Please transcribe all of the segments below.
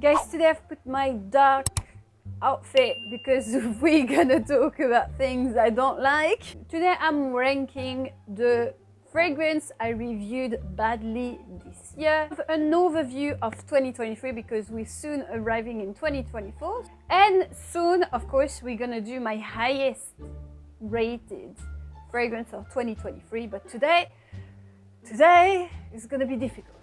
Guys, today I've put my dark outfit because we're gonna talk about things I don't like. Today I'm ranking the fragrance I reviewed badly this year, an overview of 2023 because we're soon arriving in 2024, and soon, of course, we're gonna do my highest rated fragrance of 2023. But today is gonna be difficult.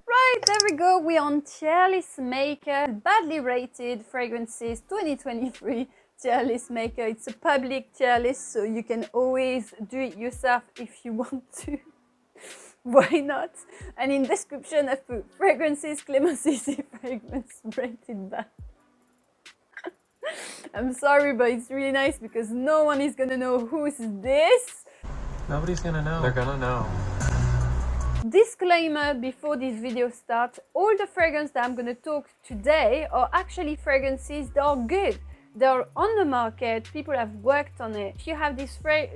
Right, there we go. We're on tier list maker, badly rated fragrances 2023 tier list maker. It's a public tier list, so you can always do it yourself if you want to. Why not? And in description I've put fragrances, clemenceccfragrance rated bad. I'm sorry, but it's really nice because no one is gonna know who's this. Nobody's gonna know. They're gonna know. Disclaimer before this video starts, all the fragrances that I'm going to talk today are actually fragrances that are good. They're on the market, people have worked on it. If you have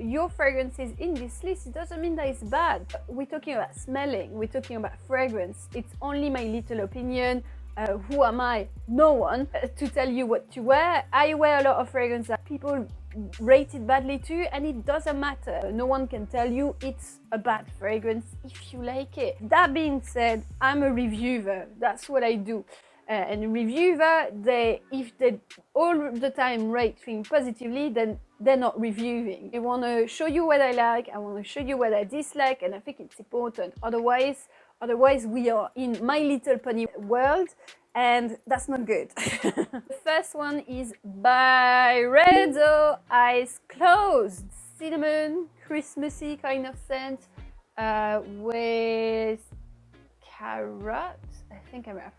your fragrances in this list, it doesn't mean that it's bad. We're talking about smelling, we're talking about fragrance. It's only my little opinion. Who am I? No one to tell you what to wear. I wear a lot of fragrances that people rated badly too, and it doesn't matter. No one can tell you it's a bad fragrance if you like it. That being said, I'm a reviewer. That's what I do. And a reviewer, if they all the time rate things positively, then they're not reviewing. I want to show you what I like, I want to show you what I dislike, and I think it's important. Otherwise we are in My Little Pony world, and that's not good. The first one is Byredo Eyes Closed. Cinnamon, Christmassy kind of scent with carrot. I think I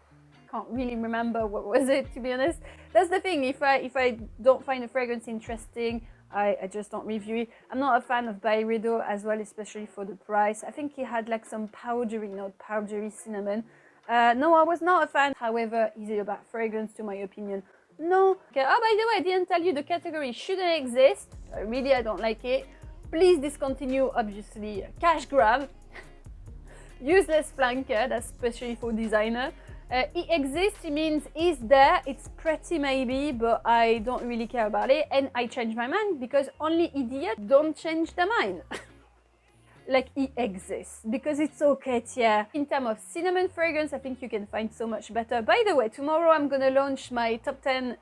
can't really remember what was it, to be honest. That's the thing, if I don't find a fragrance interesting, I just don't review it. I'm not a fan of Byredo as well, especially for the price. I think he had like some powdery cinnamon. No, I was not a fan. However, is it a bad fragrance to my opinion? No. Okay. Oh, by the way, I didn't tell you the category shouldn't exist. I don't like it. Please discontinue, obviously. Cash grab. Useless flanker, that's especially for designer. It exists, it means it's there, it's pretty maybe, but I don't really care about it, and I change my mind because only idiots don't change their mind. Like, it exists because it's okay, yeah. In terms of cinnamon fragrance, I think you can find so much better. By the way, tomorrow I'm gonna launch my top 10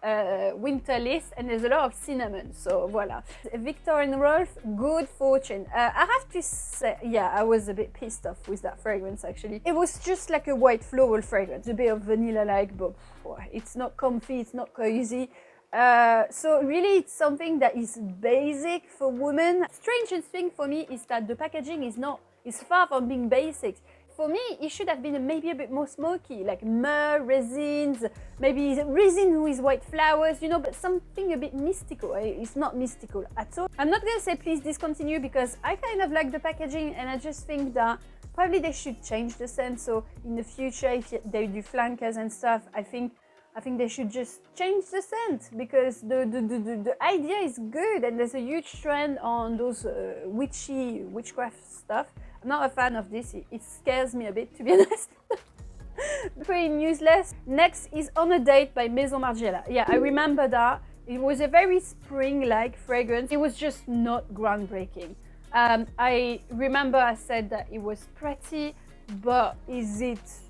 winter list, and there's a lot of cinnamon, so voila. Viktor&Rolf, Good Fortune. I have to say, yeah, I was a bit pissed off with that fragrance actually. It was just like a white floral fragrance, a bit of vanilla-like, but it's not comfy, it's not cozy. So really it's something that is basic for women. Strangest thing for me is that the packaging is far from being basic. For me, it should have been maybe a bit more smoky, like myrrh, resins, maybe resin with white flowers, you know, but something a bit mystical. It's not mystical at all. I'm not gonna say please discontinue because I kind of like the packaging, and I just think that probably they should change the scent. So in the future, if they do flankers and stuff, I think they should just change the scent because the idea is good, and there's a huge trend on those witchcraft stuff. I'm not a fan of this. It scares me a bit, to be honest. Pretty useless. Next is On a Date by Maison Margiela. Yeah, I remember that. It was a very spring-like fragrance. It was just not groundbreaking. I remember I said that it was pretty, but is it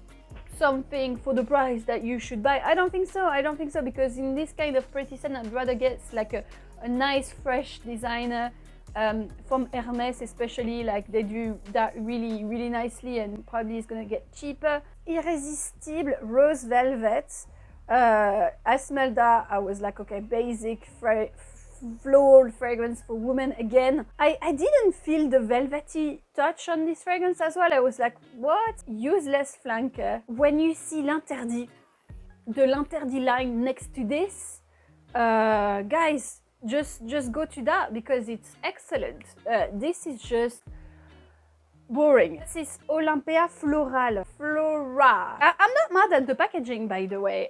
something for the price that you should buy? I don't think so because in this kind of pretty scent I'd rather get like a nice fresh designer from Hermes, especially, like they do that really nicely, and probably it's gonna get cheaper. Irresistible Rose Velvet. I smelled that, I was like, okay, basic floral fragrance for women again. I didn't feel the velvety touch on this fragrance as well. I was like, what? Useless flanker. When you see the l'interdit line next to this, guys, just go to that because it's excellent. This is just boring. This is Olympia Floral. I'm not mad at the packaging, by the way.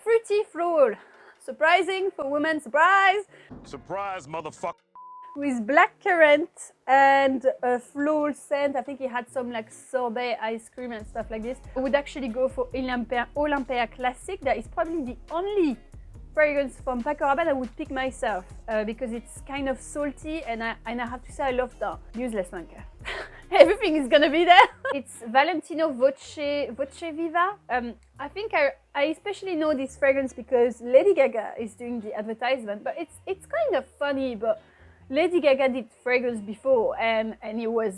Fruity floral. Surprising for women, surprise! Surprise, motherfucker! with black currant and a floral scent. I think it had some like sorbet ice cream and stuff like this. I would actually go for Olympia Classic. That is probably the only fragrance from Paco Rabanne I would pick myself because it's kind of salty, and I have to say I love that. Useless manker. Everything is gonna be there. It's Valentino Voce Viva. I think I especially know this fragrance because Lady Gaga is doing the advertisement, but it's kind of funny, but Lady Gaga did fragrance before and it was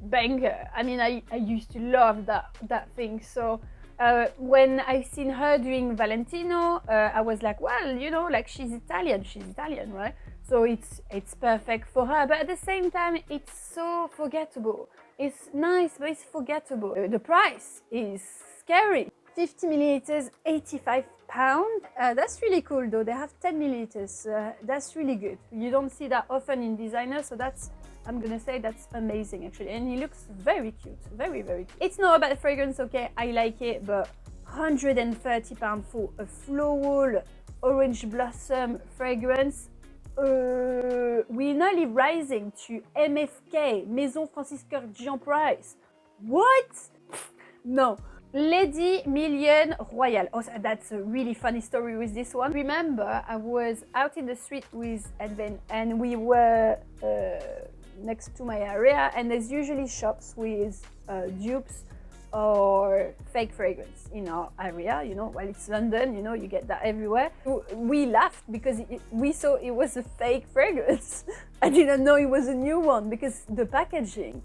banger. I mean, I used to love that thing. So when I seen her doing Valentino, I was like, well, you know, like she's Italian, right? So it's perfect for her, but at the same time, it's so forgettable. It's nice, but it's forgettable. The price is scary. 50 milliliters, £85. That's really cool though. They have 10 milliliters. That's really good. You don't see that often in designer, so that's, I'm gonna say that's amazing actually. And he looks very cute, very, very cute. It's not about the fragrance, okay, I like it, but £130 for a floral orange blossom fragrance. We're nearly rising to MFK, Maison Franciscaire Jean price. What? No. Lady Million Royal. Oh, that's a really funny story with this one. Remember, I was out in the street with Edwin and we were next to my area, and there's usually shops with dupes or fake fragrance in our area, you know. Well, it's London, you know, you get that everywhere. We laughed because we saw it was a fake fragrance. I didn't know it was a new one because the packaging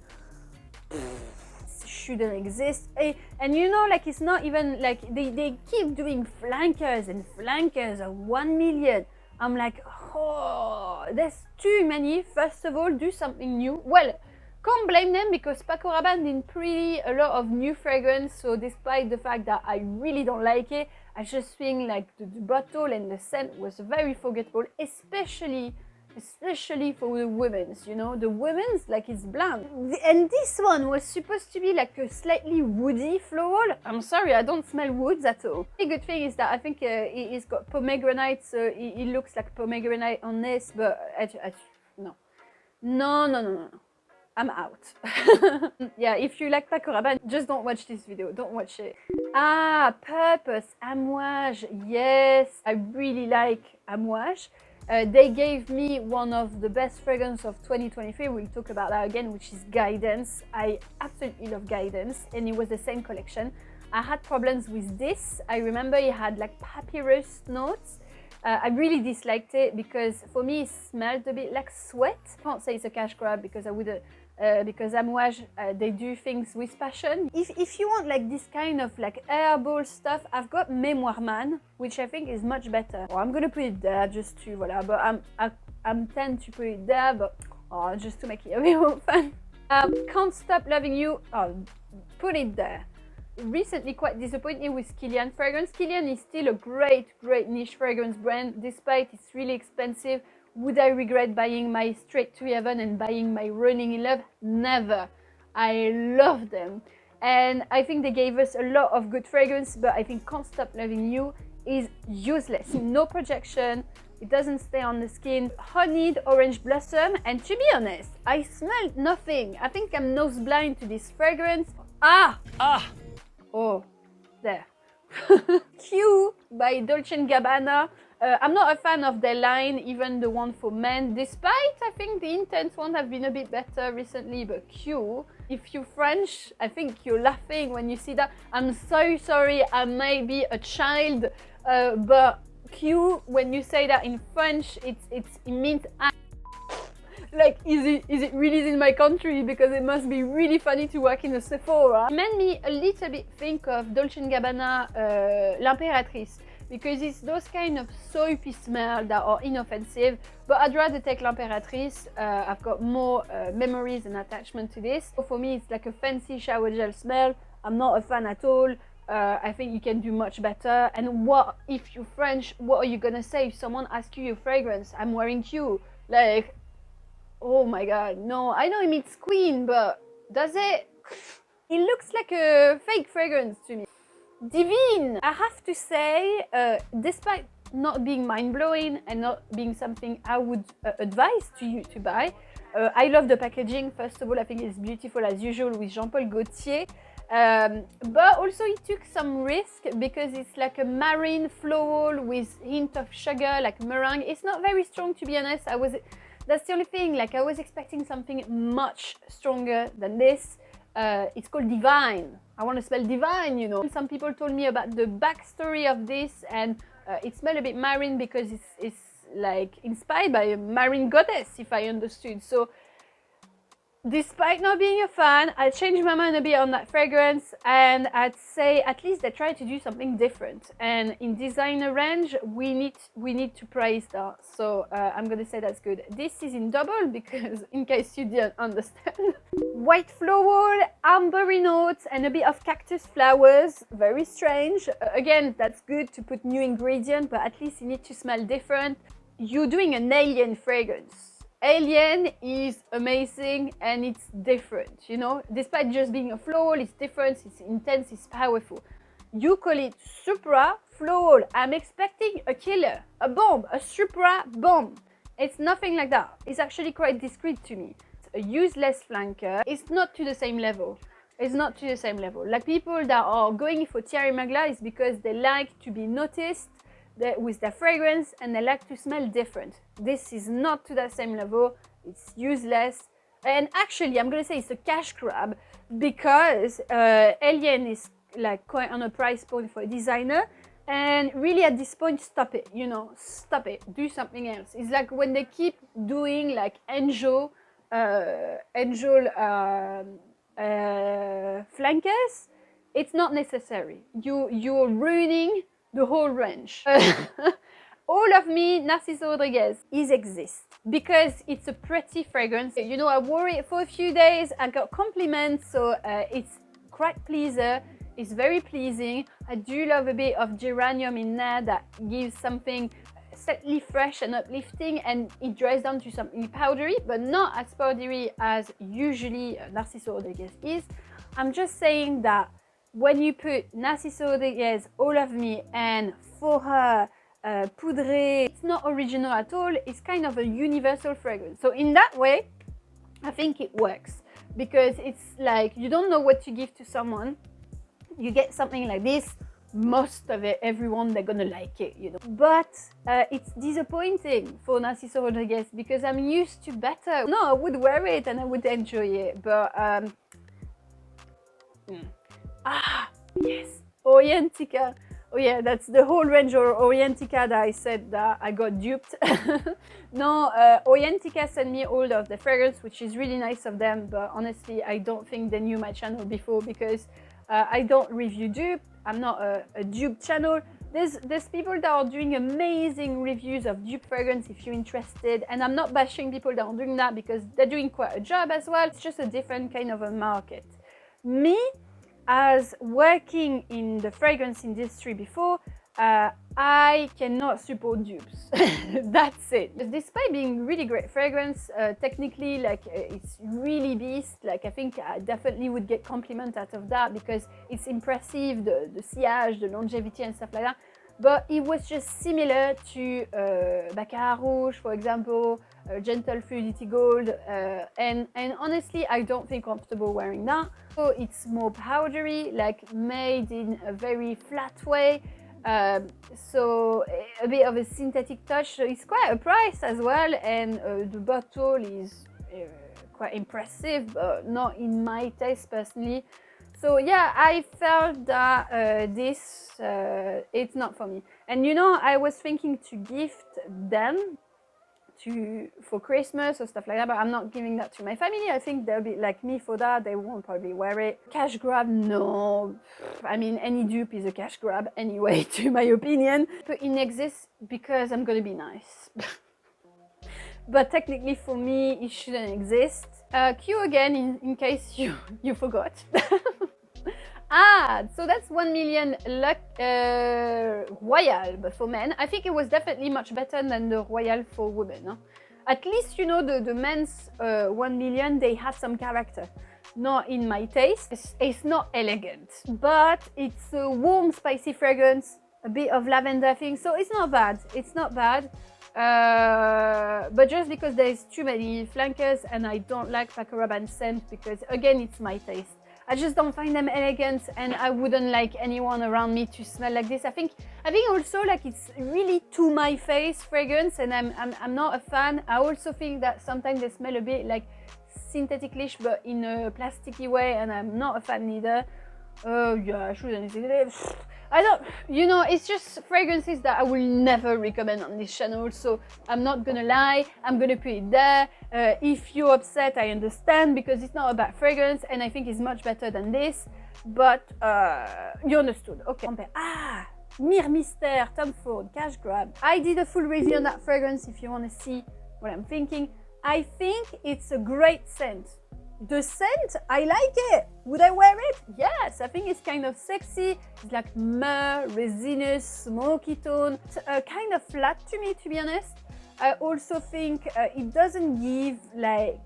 shouldn't exist. And you know, like, it's not even like they keep doing flankers and flankers of 1 million. I'm like, oh, there's too many. First of all, do something new. Well, can't blame them because Paco Rabanne did pretty a lot of new fragrance, so despite the fact that I really don't like it, I just think like the bottle and the scent was very forgettable, especially for the women's, you know, the women's, like, it's bland. And this one was supposed to be like a slightly woody floral. I'm sorry, I don't smell woods at all. The good thing is that I think it's got pomegranate, so it looks like pomegranate on this, but no. I'm out. Yeah, if you like Paco Rabanne, just don't watch this video. Don't watch it. Ah, Purpose, Amouage. Yes, I really like Amouage. They gave me one of the best fragrances of 2023. We'll talk about that again, which is Guidance. I absolutely love Guidance, and it was the same collection. I had problems with this. I remember it had like papyrus notes. I really disliked it because for me it smelled a bit like sweat. I can't say it's a cash grab because I wouldn't, because Amouage, they do things with passion. If you want like this kind of like herbal stuff, I've got Memoire Man, which I think is much better. Well, I'm gonna put it there just to, voila, but I'm tend to put it there, but just to make it a bit more fun. Can't Stop Loving You, put it there. Recently quite disappointed with Kilian fragrance. Kilian is still a great niche fragrance brand, despite it's really expensive. Would I regret buying my Straight to Heaven and buying my Running in Love? Never. I love them, and I think they gave us a lot of good fragrance, but I think Can't Stop Loving You is useless. No projection, it doesn't stay on the skin. Honeyed Orange Blossom, and to be honest, I smelled nothing. I think I'm nose blind to this fragrance. Oh, there. Q by Dolce Gabbana. I'm not a fan of their line, even the one for men, despite I think the intense ones have been a bit better recently, but Q, if you're French, I think you're laughing when you see that. I'm so sorry, I may be a child, but Q, when you say that in French, it means like, is it released in my country? Because it must be really funny to work in a Sephora. It made me a little bit think of Dolce Gabbana L'Impératrice, because it's those kind of soapy smell that are inoffensive, but I'd rather take L'Impératrice. I've got more memories and attachment to this. So for me, it's like a fancy shower gel smell. I'm not a fan at all. I think you can do much better. And what if you're French? What are you gonna say if someone asks you your fragrance? I'm wearing Q. Like, oh my god, no, I know it means queen, but does it? It looks like a fake fragrance to me. Divine! I have to say, despite not being mind-blowing and not being something I would advise to you to buy. I love the packaging. First of all, I think it's beautiful as usual with Jean-Paul Gaultier. But also it took some risk because it's like a marine floral with hint of sugar, like meringue. It's not very strong, to be honest. That's the only thing. Like, I was expecting something much stronger than this. It's called Divine. I want to smell divine, you know. Some people told me about the backstory of this, and it smelled a bit marine because it's like inspired by a marine goddess, if I understood. So despite not being a fan, I changed my mind a bit on that fragrance, and I'd say at least they tried to do something different. And in designer range, we need to praise that. So I'm gonna say that's good. This is in double because, in case you didn't understand, white floral, ambery notes, and a bit of cactus flowers. Very strange. Again, that's good to put new ingredient, but at least you need to smell different. You're doing an alien fragrance. Alien is amazing and it's different, you know. Despite just being a floral, it's different, it's intense, it's powerful. You call it supra floral. I'm expecting a killer, a bomb, a supra bomb. It's nothing like that. It's actually quite discreet to me. It's a useless flanker. It's not to the same level. It's not to the same level. Like, people that are going for Thierry Mugler is because they like to be noticed with their fragrance and they like to smell different. This is not to that same level. It's useless, and actually I'm gonna say it's a cash grab because Alien is like quite on a price point for a designer, and really at this point, stop it, you know, stop it, do something else. It's like when they keep doing like angel flankers, it's not necessary. You're ruining the whole range. All of me, Narciso Rodriguez, exists because it's a pretty fragrance. You know, I wore it for a few days, I got compliments, so it's quite pleaser. It's very pleasing. I do love a bit of geranium in there that gives something slightly fresh and uplifting, and it dries down to something powdery, but not as powdery as usually Narciso Rodriguez is. I'm just saying that when you put Narciso Rodriguez, All of Me, and For Her, Poudré, it's not original at all. It's kind of a universal fragrance. So in that way, I think it works because it's like you don't know what to give to someone. You get something like this, most of it, everyone, they're gonna like it, you know. But it's disappointing for Narciso Rodriguez because I'm used to better. No, I would wear it and I would enjoy it, but yes, Orientica. Oh yeah, that's the whole range of Orientica that I said that I got duped. No, Orientica sent me all of the fragrance, which is really nice of them, but honestly, I don't think they knew my channel before because I don't review dupe. I'm not a dupe channel. There's people that are doing amazing reviews of dupe fragrance if you're interested, and I'm not bashing people that are doing that because they're doing quite a job as well. It's just a different kind of a market. Me, as working in the fragrance industry before, I cannot support dupes. That's it. Despite being really great fragrance, technically, like it's really beast. Like, I think I definitely would get compliment out of that because it's impressive, the sillage, the longevity and stuff like that. But it was just similar to Baccarat Rouge, for example, Gentle Fluidity Gold, and honestly, I don't feel comfortable wearing that. So it's more powdery, like made in a very flat way. So a bit of a synthetic touch, so it's quite a price as well, and the bottle is quite impressive, but not in my taste personally. So yeah, I felt that this, it's not for me. And you know, I was thinking to gift them for Christmas or stuff like that, but I'm not giving that to my family. I think they'll be like me for that. They won't probably wear it. Cash grab, no. I mean, any dupe is a cash grab anyway, to my opinion. But it exists because I'm gonna be nice. But technically for me, it shouldn't exist. Q again, in case you forgot. So that's 1 million Royal, but for men. I think it was definitely much better than the Royal for women. Huh? At least, you know, the men's 1 million, they have some character. Not in my taste. It's not elegant, but it's a warm, spicy fragrance. a bit of lavender thing. So it's not bad. It's not bad. But just because there's too many flankers and I don't like Paco Rabanne scent because again it's my taste. I just don't find them elegant and I wouldn't like anyone around me to smell like this. I think also like it's really to my face fragrance and I'm not a fan. I also think that sometimes they smell a bit like synthetic-ish but in a plasticky way and I'm not a fan either. Yeah, I shouldn't say that. I don't, you know, it's just fragrances that I will never recommend on this channel, so I'm not gonna lie, I'm gonna put it there. If you're upset, I understand, because it's not about fragrance, and I think it's much better than this, but you understood. Okay. Myrrh MYSTERE, Tom Ford, cash grab. I did a full review on that fragrance if you want to see what I'm thinking. I think it's a great scent. The scent, I like it. Would I wear it? Yes, I think it's kind of sexy. It's like myrrh, resinous, smoky tone. It's kind of flat to me, to be honest. I also think it doesn't give like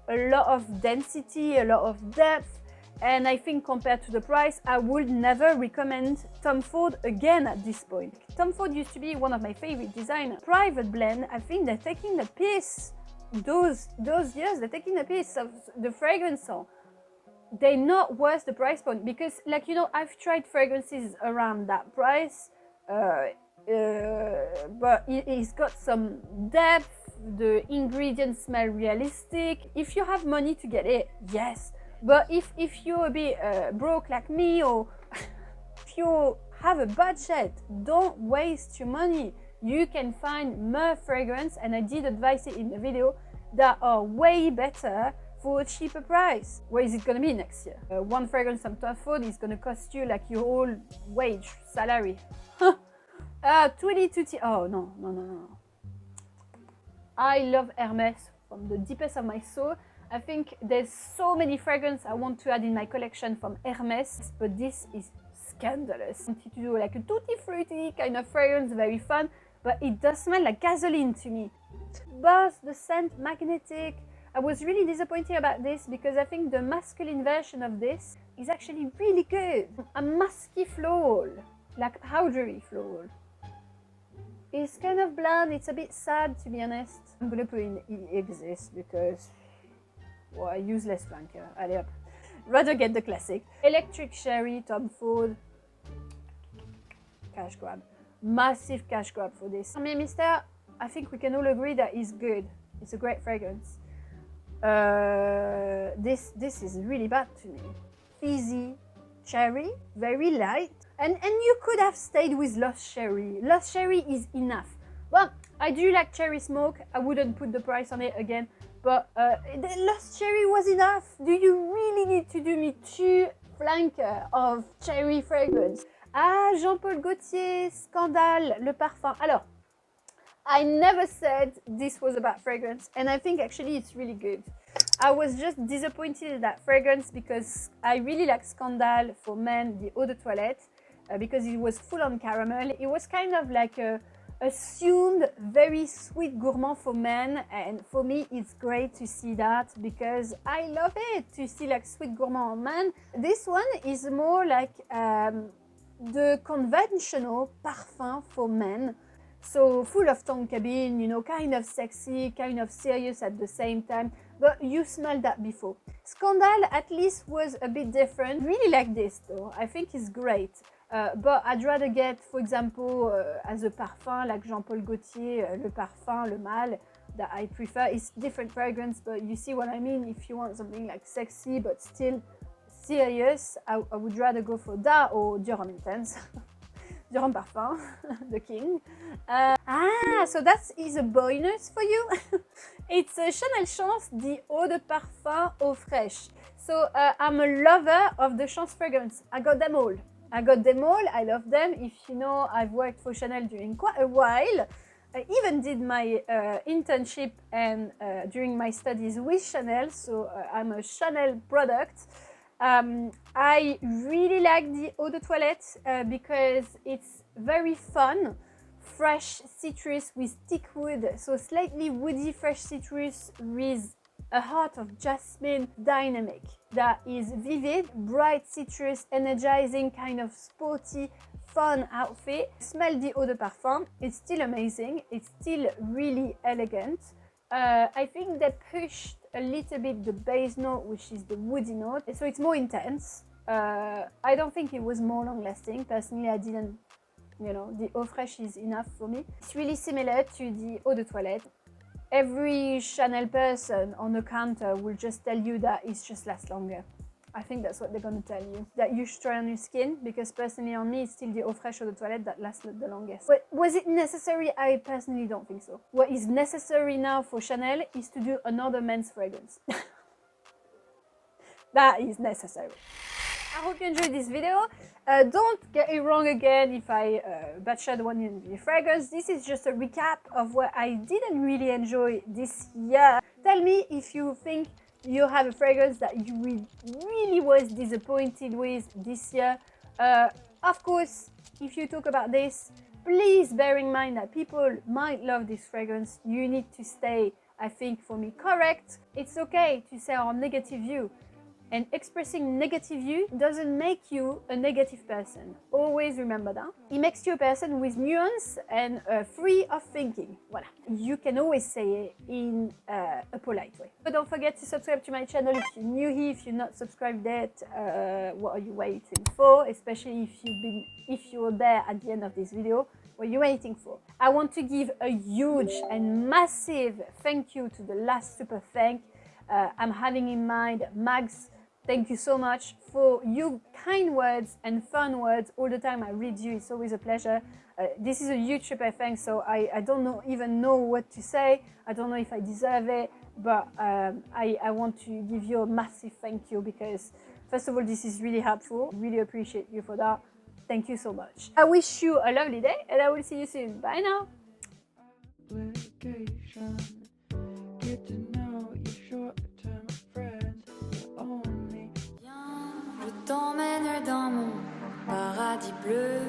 a lot of density, a lot of depth. And I think compared to the price, I would never recommend Tom Ford again at this point. Tom Ford used to be one of my favorite designers. Private Blend, I think they're taking the piss. Those years they're taking a piece of the fragrance, so they're not worth the price point, because like, you know, I've tried fragrances around that price, but it's got some depth, the ingredients smell realistic. If you have money to get it, yes, but if you're a bit broke like me, or if you have a budget, don't waste your money. You can find myrrh fragrance, and I did advise it in the video, that are way better for a cheaper price. Where is it going to be next year? One fragrance from Tom Ford is going to cost you like your whole wage, salary. 22 oh, no. I love Hermes from the deepest of my soul. I think there's so many fragrances I want to add in my collection from Hermes, but this is scandalous. I wanted to do like a tutti frutti kind of fragrance, very fun, but it does smell like gasoline to me. Buzz, the scent, magnetic. I was really disappointed about this because I think the masculine version of this is actually really good. A musky floral, like powdery floral. It's kind of bland, it's a bit sad, to be honest. I'm gonna put in it exists because, well, I use less flanker. Allez up. Rather get the classic. Electric Cherry, Tom Ford. Cash grab. Massive cash grab for this. Myrrh MYSTERE, I think we can all agree that it's good. It's a great fragrance. This is really bad to me. Fizzy, cherry, very light. And you could have stayed with Lost Cherry. Lost Cherry is enough. Well, I do like cherry smoke. I wouldn't put the price on it again. But the Lost Cherry was enough. Do you really need to do me 2 flankers of cherry fragrance? Ah, Jean-Paul Gaultier, Scandale, le parfum. Alors, I never said this was about fragrance, and I think actually it's really good. I was just disappointed in that fragrance because I really like Scandale for men, the eau de toilette, because it was full on caramel. It was kind of like a assumed very sweet gourmand for men, and for me it's great to see that because I love it to see like sweet gourmand on men. This one is more like the conventional parfum for men, so full of tongue cabin, you know, kind of sexy, kind of serious at the same time, but you smelled that before. Scandale at least was a bit different. Really like this though, I think it's great. But I'd rather get, for example, as a parfum, like Jean-Paul Gaultier, Le Parfum, Le Mâle, that I prefer. It's different fragrance, but you see what I mean? If you want something like sexy, but still serious, I would rather go for that or Dior Homme Intense. Dior Homme Parfum, the king. So that is a bonus for you. It's a Chanel Chance, the Eau de Parfum Eau Fraîche. So I'm a lover of the Chance fragrance. I got them all. I love them. If you know, I've worked for Chanel during quite a while. I even did my internship and during my studies with Chanel, so I'm a Chanel product. I really like the eau de toilette because it's very fun, fresh citrus with thick wood, so slightly woody fresh citrus with a heart of jasmine, dynamic, that is vivid, bright citrus, energizing, kind of sporty, fun outfit. Smell the eau de parfum. It's still amazing. It's still really elegant. I think they pushed a little bit the base note, which is the woody note, so it's more intense. I don't think it was more long lasting. Personally, I didn't, you know, the eau fraîche is enough for me. It's really similar to the eau de toilette. Every Chanel person on the counter will just tell you that it just lasts longer. I think that's what they're going to tell you, that you should try on your skin, because personally on me, it's still the eau fraîche eau de toilette that lasted the longest. But was it necessary? I personally don't think so. What is necessary now for Chanel is to do another men's fragrance. That is necessary. I hope you enjoyed this video. Don't get it wrong again if I butchered one in the fragrance. This is just a recap of what I didn't really enjoy this year. Tell me if you think you have a fragrance that you really was disappointed with this year. Of course, if you talk about this, please bear in mind that people might love this fragrance. You need to stay, I think, for me, correct. It's okay to say our negative view. And expressing negative view doesn't make you a negative person. Always remember that. It makes you a person with nuance and free of thinking. Voilà. You can always say it in a polite way. But don't forget to subscribe to my channel if you're new here. If you're not subscribed yet, what are you waiting for? Especially if you're there at the end of this video, what are you waiting for? I want to give a huge and massive thank you to the last super thank. I'm having in mind Max. Thank you so much for your kind words and fun words all the time. I read you, it's always a pleasure. This is a huge super thanks, so I don't even know what to say. I don't know if I deserve it, but I want to give you a massive thank you because, first of all, this is really helpful. Really appreciate you for that. Thank you so much. I wish you a lovely day and I will see you soon. Bye now. Get to know your short-term friends only. Viens, je t'emmène dans mon paradis bleu.